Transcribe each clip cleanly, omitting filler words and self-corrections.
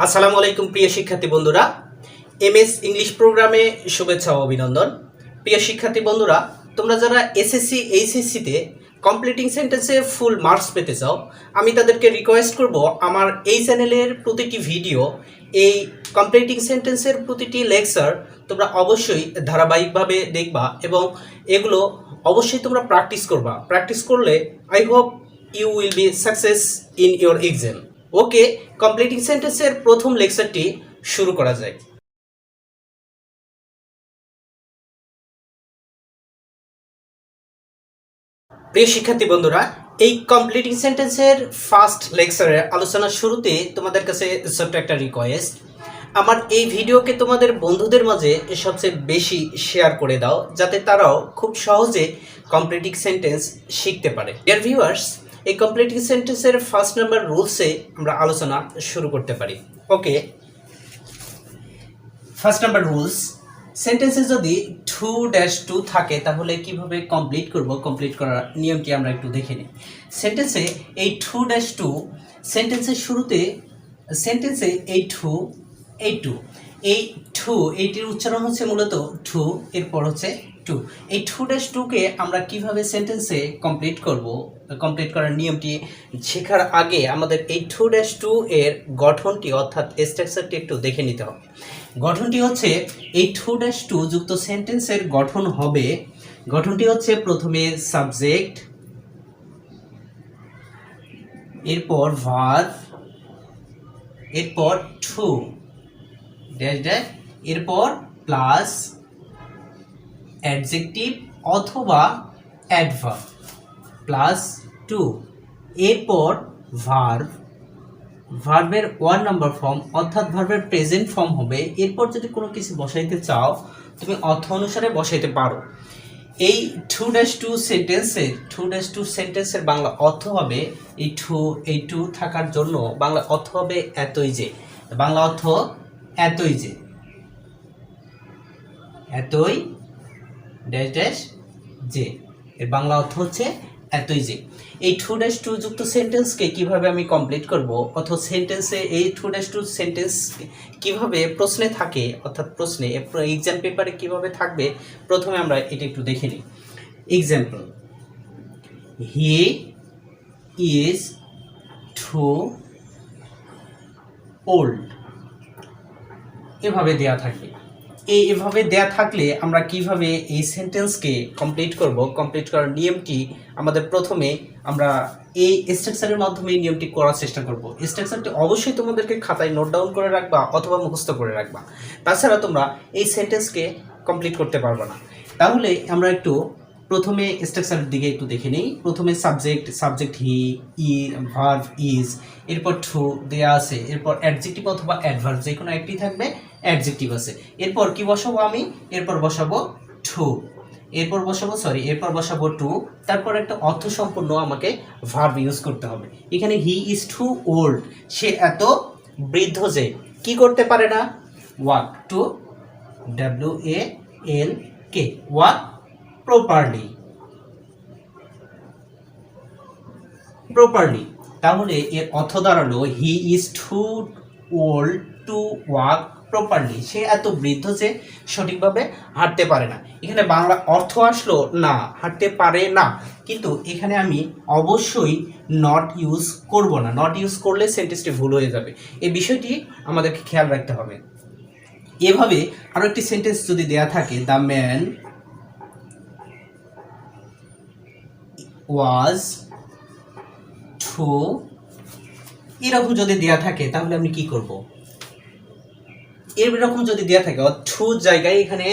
আসসালামু আলাইকুম প্রিয় শিক্ষার্থী বন্ধুরা, এমএস ইংলিশ প্রোগ্রামে শুভেচ্ছা ও অভিনন্দন। প্রিয় শিক্ষার্থী বন্ধুরা, তোমরা যারা এসএসসি এইচএসসিতে কমপ্লিটিং সেন্টেন্সে ফুল মার্কস পেতে চাও, আমি তাদেরকে রিকোয়েস্ট করব আমার এই চ্যানেলের প্রতিটি ভিডিও, এই কমপ্লিটিং সেন্টেন্সের প্রতিটি লেকচার তোমরা অবশ্যই ধারাবাহিকভাবে দেখবা এবং এগুলো অবশ্যই তোমরা প্র্যাকটিস করবা। প্র্যাকটিস করলে I hope you will be success in your exam. Okay, completing সেন্টেন্সের প্রথম লেকচারটি শুরু করা যায়। প্রিয় শিক্ষার্থী বন্ধুরা, এই কমপ্লিটিং সেন্টেন্সের ফার্স্ট লেকচারের আলোচনার শুরুতে তোমাদের কাছে ছোট্ট একটা রিকোয়েস্ট, আমার এই ভিডিওকে তোমাদের বন্ধুদের মাঝে সবচেয়ে বেশি শেয়ার করে দাও, যাতে তারাও খুব সহজে কমপ্লিটিং সেন্টেন্স শিখতে পারে। ডিয়ার ভিউয়ার্স, এই কমপ্লিটিং সেন্টেন্সের ফার্স্ট নাম্বার রুলসে আমরা আলোচনা শুরু করতে পারি। ওকে, ফার্স্ট নাম্বার রুলস, সেন্টেন্সে যদি 2-2 থাকে তাহলে কিভাবে কমপ্লিট করব, কমপ্লিট করার নিয়মটি আমরা একটু দেখে নিই। সেন্টেন্সে এই 2-2 সেন্টেন্সের শুরুতে, সেন্টেন্সে এই 2 এইটির উচ্চারণ হচ্ছে মূলত 2, এরপর হচ্ছে 2। এই 2-2কে আমরা কিভাবে সেন্টেন্সে কমপ্লিট করব, কমপ্লিট করার নিয়মটি শেখার আগে আমাদের এই 2-2 এর গঠনটি অর্থাৎ স্ট্রাকচারটি একটু দেখে নিতে হবে। গঠনটি হচ্ছে, এই 2-2 যুক্ত সেন্টেন্সের গঠন হবে, গঠনটি হচ্ছে প্রথমে সাবজেক্ট, এরপর ভার্ব, এরপর 2 ড্যাশ ড্যাশ, এরপর প্লাস অ্যাডজেক্টিভ অথবা অ্যাডভার্ব প্লাস 2, এরপর ভার্ব, ভার্বের 1 নাম্বার ফর্ম অর্থাৎ ভার্বের প্রেজেন্ট ফর্ম হবে। এরপর যদি কোনো কিছু বসাইতে চাও তুমি অর্থ অনুসারে বসাইতে পারো। এই 2-2 সেন্টেন্সের বাংলা অর্থ হবে, এই 2 থাকার জন্য বাংলা অর্থ হবে এতই যে, বাংলা অর্থ এতই যে, এতই ড্যাশ ড্যাশ যে, এর বাংলা অর্থ হচ্ছে এতই যে। এই 2-2 যুক্ত সেন্টেন্সকে কিভাবে আমি কমপ্লিট করব, অথবা সেন্টেন্সে এই 2-2 সেন্টেন্স কিভাবে প্রশ্নে থাকে, অর্থাৎ প্রশ্নে এক্সাম পেপারে কিভাবে থাকবে, প্রথমে আমরা এটা একটু দেখে নিই। Example, he is too old, এভাবে দেয়া থাকে। এভাবে দেয়া থাকলে আমরা কিভাবে এই সেন্টেন্সকে কমপ্লিট করব, কমপ্লিট করার নিয়মটি আমাদের প্রথমে আমরা এই স্ট্রাকচারের মাধ্যমে এই নিয়মটি করার চেষ্টা করব। স্ট্রাকচারটি অবশ্যই তোমাদেরকে খাতায় নোট ডাউন করে রাখবা অথবা মুখস্থ করে রাখবা, তাছাড়া তোমরা এই সেন্টেন্সকে কমপ্লিট করতে পারবে না। তাহলে আমরা একটু প্রথমে স্ট্রাকচারের দিকে একটু দেখে নিই। প্রথমে সাবজেক্ট হি, ভার্ব ইজ, এরপর 2 দেয়া আছে, এরপর অ্যাডজেক্টিভ অথবা অ্যাডভার্ব যে কোনো একটি থাকবে, অ্যাডজেক্টিভ আছে। এরপর কি বসাবো আমি, এরপর বসাবো 2, এরপর বসাবো 2, তারপর একটা অর্থ সম্পূর্ণ আমাকে ভার্ব ইউজ করতে হবে। এখানে হি ইজ টু ওল্ড, সে এত বৃদ্ধ যে কি করতে পারে না, walk, to WALK, walk properly. তাহলে এর অর্থ দাঁড়ালো he is too old to walk properly, সে এত বৃদ্ধ যে সঠিকভাবে হাঁটতে পারে না। এখানে বাংলা অর্থ আসলো না, হাঁটতে পারে না, কিন্তু এখানে আমি অবশ্যই নট ইউজ করব না। নট ইউজ করলে সেন্টেন্সটি ভুল হয়ে যাবে, এই বিষয়টি আমাদেরকে খেয়াল রাখতে হবে। এভাবে আরো একটি সেন্টেন্স যদি দেয়া থাকে, দ্য ম্যান ওয়াজ টু, এরকম যদি দেয়া থাকে তাহলে আমি কি করব, এরকম যদি দেয়া থাকে টু জায়গায় এখানে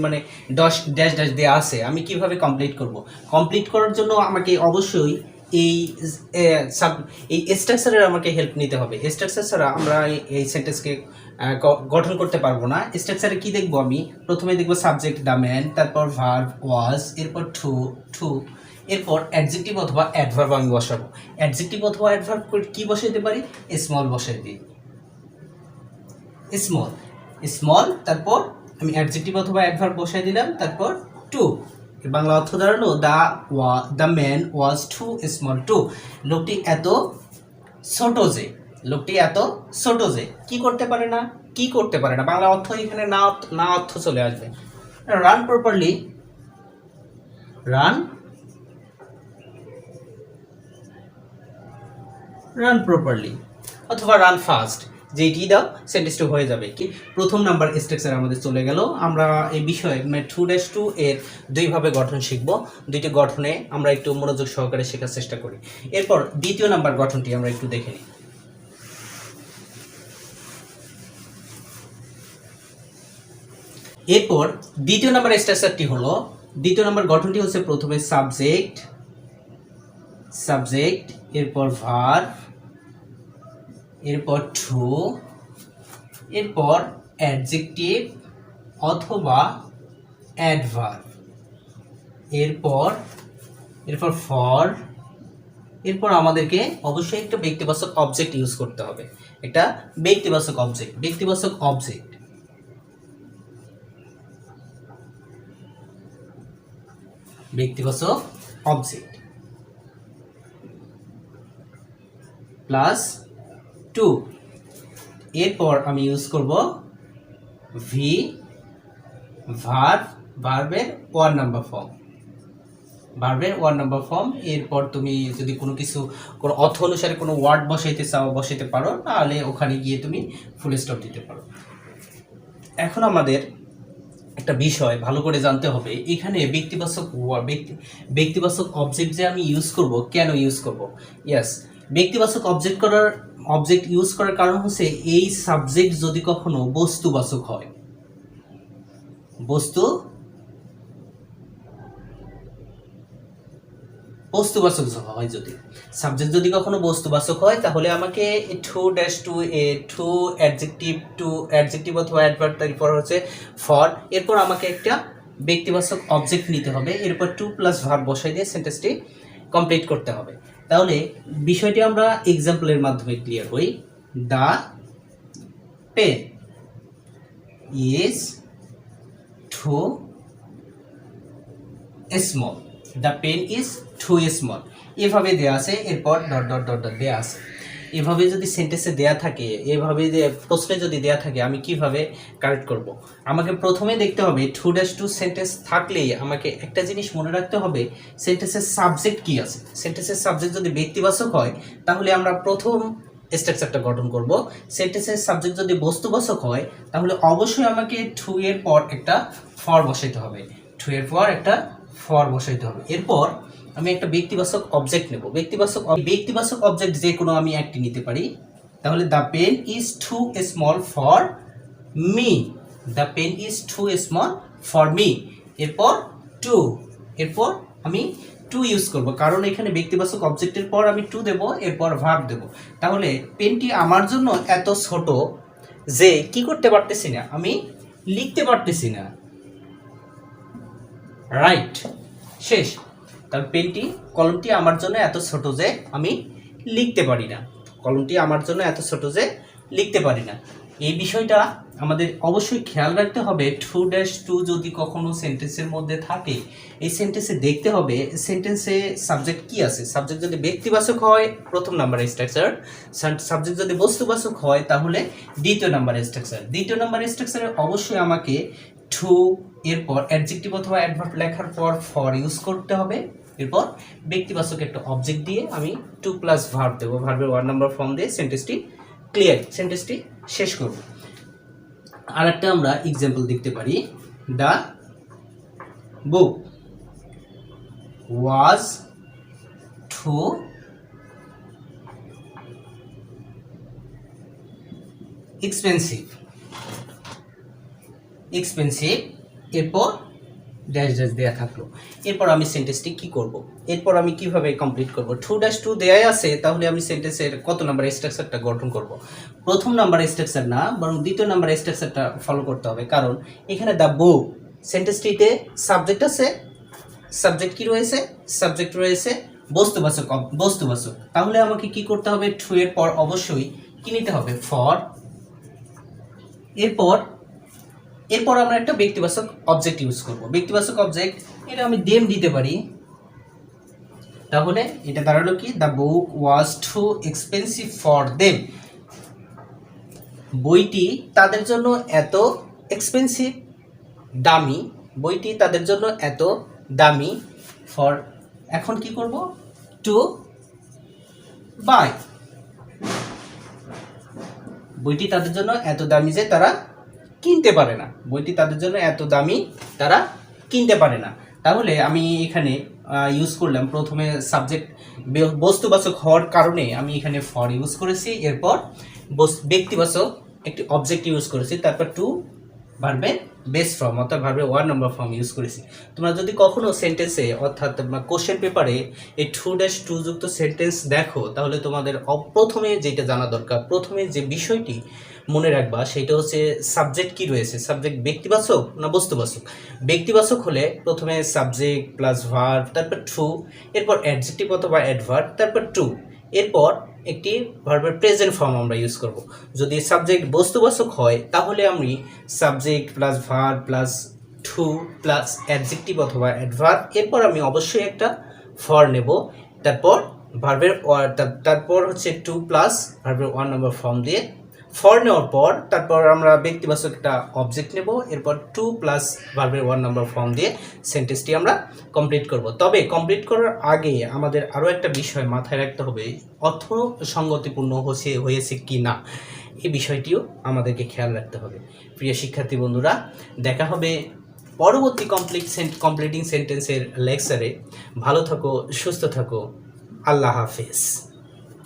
মানে ড্যাশ ড্যাশ দেয়া আছে, আমি কিভাবে কমপ্লিট করব? কমপ্লিট করার জন্য আমাকে অবশ্যই এই স্ট্রাকচারের আমাকে হেল্প নিতে হবে। স্ট্রাকচার ছাড়া আমরা এই সেন্টেন্সকে গঠন করতে পারবো না। স্ট্রাকচারে কি দেখবো, আমি প্রথমে দেখবো সাবজেক্ট দ্য ম্যান, তারপর ভার্ব ওয়াজ, এরপর টু, এরপর অ্যাডজেক্টিভ অথবা অ্যাডভার্ব আমি বসাবো। অ্যাডজেক্টিভ অথবা অ্যাডভার্ব কি বসাইতে পারি, স্মল বসাই দিই, স্মল, তারপর আমি অ্যাডজেক্টিভ অথবা অ্যাডভার্ব বসাই দিলাম, তারপর 2, বাংলা অর্থ দাঁড়ালো the man was too small too, লোকটি এত ছোট যে, লোকটি এত ছোট যে কি করতে পারে না, কি করতে পারে না, বাংলা অর্থ এখানে না না অর্থ চলে আসবে। Run properly, run run properly অথবা রান ফাস্ট, যেটি দাও সেন্টেন্সটি হয়ে যাবে। কি প্রথম নাম্বার স্ট্রাকচার আমাদের চলে গেল। আমরা এই বিষয়ে 2-2 এর দুইভাবে গঠন শিখব। দুইটি গঠনে আমরা একটু মনোযোগ সহকারে শেখার চেষ্টা করি। এরপর দ্বিতীয় নাম্বার গঠনটি আমরা একটু দেখে নিই। এরপর দ্বিতীয় নাম্বার স্ট্রাকচারটি হলো, দ্বিতীয় নাম্বার গঠনটি হচ্ছে প্রথমে সাবজেক্ট, সাবজেক্ট, এরপর ভার্ব, এরপর টু, এরপর অ্যাডজেক্টিভ অথবা অ্যাডভার্ব, এরপর ফর, এরপর আমাদেরকে অবশ্যই একটা ব্যক্তিবাচক অবজেক্ট ইউজ করতে হবে। একটা ব্যক্তিবাচক অবজেক্ট, ব্যক্তিবাচক অবজেক্ট, ব্যক্তিবাচক অবজেক্ট প্লাস টু। এরপর আমি ইউজ করব ভি, ভার্ব, ভার্বের 1 নাম্বার ফর্ম, ভার্বের 1 নাম্বার ফর্ম। এরপর তুমি যদি কোনো কিছু কোনো অর্থ অনুসারে কোনো ওয়ার্ড বসাইতে চাও বসাইতে পারো, তাহলে ওখানে গিয়ে তুমি ফুল স্টপ দিতে পারো। এখন আমাদের একটা বিষয় ভালো করে জানতে হবে, এখানে ব্যক্তিবাচক অবজেক্ট যে আমি ইউজ করব, কেন ইউজ করব? ইয়েস, ব্যক্তিবাচক অবজেক্ট ইউজ করার কারণ হচ্ছে এই সাবজেক্ট যদি কখনো বস্তুবাচক হয়, বস্তুবাচক হয়, যদি সাবজেক্ট যদি কখনো বস্তুবাচক হয়, তাহলে আমাকে 2-2 এ টু অ্যাডজেক্টিভ অথবা অ্যাডভার্ব, তারপর হচ্ছে ফর, এরপর আমাকে একটা ব্যক্তিবাচক অবজেক্ট নিতে হবে, এরপর 2 প্লাস ভার্ব বসাই দিয়ে সেন্টেন্সটি কমপ্লিট করতে হবে। তাহলে বিষয়টি আমরা এক্সাম্পলের মাধ্যমে ক্লিয়ার হই। The pen is too small, the pen is too small, এভাবে দেওয়া আছে। এরপর ডট ডট ডট ডট দেওয়া আছে। এভাবে যদি সেন্টেন্সে দেয়া থাকে, এভাবে প্রশ্নে যদি দেয়া থাকে, আমি কিভাবে কারেক্ট করব? আমাকে প্রথমে দেখতে হবে 2-2 সেন্টেন্স থাকলে আমাকে একটা জিনিস মনে রাখতে হবে, সেন্টেন্সের সাবজেক্ট কি আছে। সেন্টেন্সের সাবজেক্ট যদি ব্যক্তিবাচক হয়, তাহলে আমরা প্রথম স্ট্রাকচারটা গঠন করব। সেন্টেন্সের সাবজেক্ট যদি বস্তুবাচক হয়, তাহলে অবশ্যই আমাকে 2 এর পর একটা ফর বসাইতে হবে, 2 এর পর একটা ফর বসাইতে হবে। এরপর আমি একটা ব্যক্তিবাচক অবজেক্ট নেব। ব্যক্তিবাচক অবজেক্ট যে কোনো আমি একটি নিতে পারি। তাহলে the pen is too small for me, the pen is too small for me. এরপর টু, এরপর আমি টু ইউজ করব, কারণ এখানে ব্যক্তিবাচক অবজেক্টের পর আমি টু দেব, এরপর ভার্ব দেব। তাহলে পেনটি আমার জন্য এত ছোট যে কি করতে পারতেছি না, আমি লিখতে পারতেছি না। রাইট, শেষ। তার পেনটি, কলমটি আমার জন্য এত ছোট যে আমি লিখতে পারি না, কলমটি আমার জন্য এত ছোট যে লিখতে পারি না। এই বিষয়টা আমাদের অবশ্যই খেয়াল রাখতে হবে। 2-2 যদি কখনো সেন্টেন্সের মধ্যে থাকে, এই সেন্টেন্সে দেখতে হবে সেন্টেন্সে সাবজেক্ট কি আছে। সাবজেক্ট যদি ব্যক্তিবাচক হয়, প্রথম নাম্বারের স্ট্রাকচার। সাবজেক্ট যদি বস্তুবাচক হয়, তাহলে দ্বিতীয় নাম্বারের স্ট্রাকচার। দ্বিতীয় নাম্বারের স্ট্রাকচারে অবশ্যই আমাকে টু, এরপর অ্যাডজেক্টিভ অথবা অ্যাডভার্ব লেখার পর ফর ইউজ করতে হবে। এরপর ব্যক্তিবাচক একটা অবজেক্ট দিয়ে আমি 2 প্লাস ভার্ব দেবো, ভার্বের 1 নাম্বার ফর্ম দিয়ে সেন্টেন্সটি ক্লিয়ার, সেন্টেন্সটি শেষ করব। আর একটা আমরা এক্সাম্পল দেখতে পারি। The book was too expensive, এরপর ড্যাশ ড্যাশ দেওয়া থাকলো। এরপর আমি সেন্টেন্সটি কি করব, এরপর আমি কিভাবে কমপ্লিট করব? 2-2 দেওয়াই আছে, তাহলে আমি সেন্টেন্সের কত নাম্বার স্ট্রাকচারটা গঠন করব? প্রথম নাম্বার স্ট্রাকচার না, বরং দ্বিতীয় নাম্বার স্ট্রাকচারটা ফলো করতে হবে। কারণ এখানে দ্য বুক সেন্টেন্সটিতে সাবজেক্ট আছে, সাবজেক্ট কি রয়েছে? সাবজেক্ট রয়েছে বস্তুবাচক, তাহলে আমাকে কি করতে হবে? 2 এর পর অবশ্যই কি নিতে হবে? ফর। এরপর আমরা একটা ব্যক্তিবাচক অবজেক্ট ইউজ করব। ব্যক্তিবাচক অবজেক্ট, এটা আমি দেম দিতে পারি। তাহলে এটা দাঁড়ালো কি? The book was too expensive for them. বইটি তাদের জন্য এত এক্সপেন্সিভ, দামি, বইটি তাদের জন্য এত দামি ফর, এখন কি করব, টু বাই। বইটি তাদের জন্য এত দামি যে তারা কিনতে পারে না, বইটি তাদের জন্য এত দামি তারা কিনতে পারে না। তাহলে আমি এখানে ইউজ করলাম প্রথমে সাবজেক্ট বস্তুবাচক হওয়ার কারণে আমি এখানে ফর ইউজ করেছি, এরপর ব্যক্তিবাচক একটি অবজেক্ট ইউজ করেছি, তারপর টু ভার্বের বেস ফর্ম অর্থাৎ ভার্বের 1 নম্বর ফর্ম ইউজ করেছি। তোমরা যদি কখনো সেন্টেন্সে অর্থাৎ কোশ্চেন পেপারে এই 2-2 যুক্ত সেন্টেন্স দেখো, তাহলে তোমাদের প্রথমে যেটা জানা দরকার, প্রথমে যে বিষয়টি মনে রাখবা সেটা হচ্ছে সাবজেক্ট কি রয়েছে, সাবজেক্ট ব্যক্তিবাচক না বস্তুবাচক। ব্যক্তিবাচক হলে প্রথমে সাবজেক্ট প্লাস ভার্ব, তারপর টু, এরপর অ্যাডজেক্টিভ অথবা অ্যাডভার্ব, তারপর টু, এরপর একটি ভার্বের প্রেজেন্ট ফর্ম আমরা ইউজ করব। যদি সাবজেক্ট বস্তুবাচক হয় তাহলে আমি subject plus verb plus too plus adjective অথবা অ্যাডভার্ব, এরপর আমি অবশ্যই একটা ফর নেব, তারপর ভার্বের তারপর হচ্ছে টু প্লাস ভার্বের 1 নম্বর ফর্ম দিয়ে ফর নেওয়ার পর তারপর আমরা ব্যক্তিবাচক একটা অবজেক্ট নেব, এরপর টু প্লাস ভার্বের 1 নম্বর ফর্ম দিয়ে সেন্টেন্সটি আমরা কমপ্লিট করব। তবে কমপ্লিট করার আগে আমাদের আরও একটা বিষয় মাথায় রাখতে হবে, অর্থ সঙ্গতিপূর্ণ হয়েছে কি না, এই বিষয়টিও আমাদেরকে খেয়াল রাখতে হবে। প্রিয় শিক্ষার্থী বন্ধুরা, দেখা হবে পরবর্তী কমপ্লিটিং সেন্টেন্সের লেকচারে। ভালো থাকো, সুস্থ থাকো, আল্লাহ হাফেজ।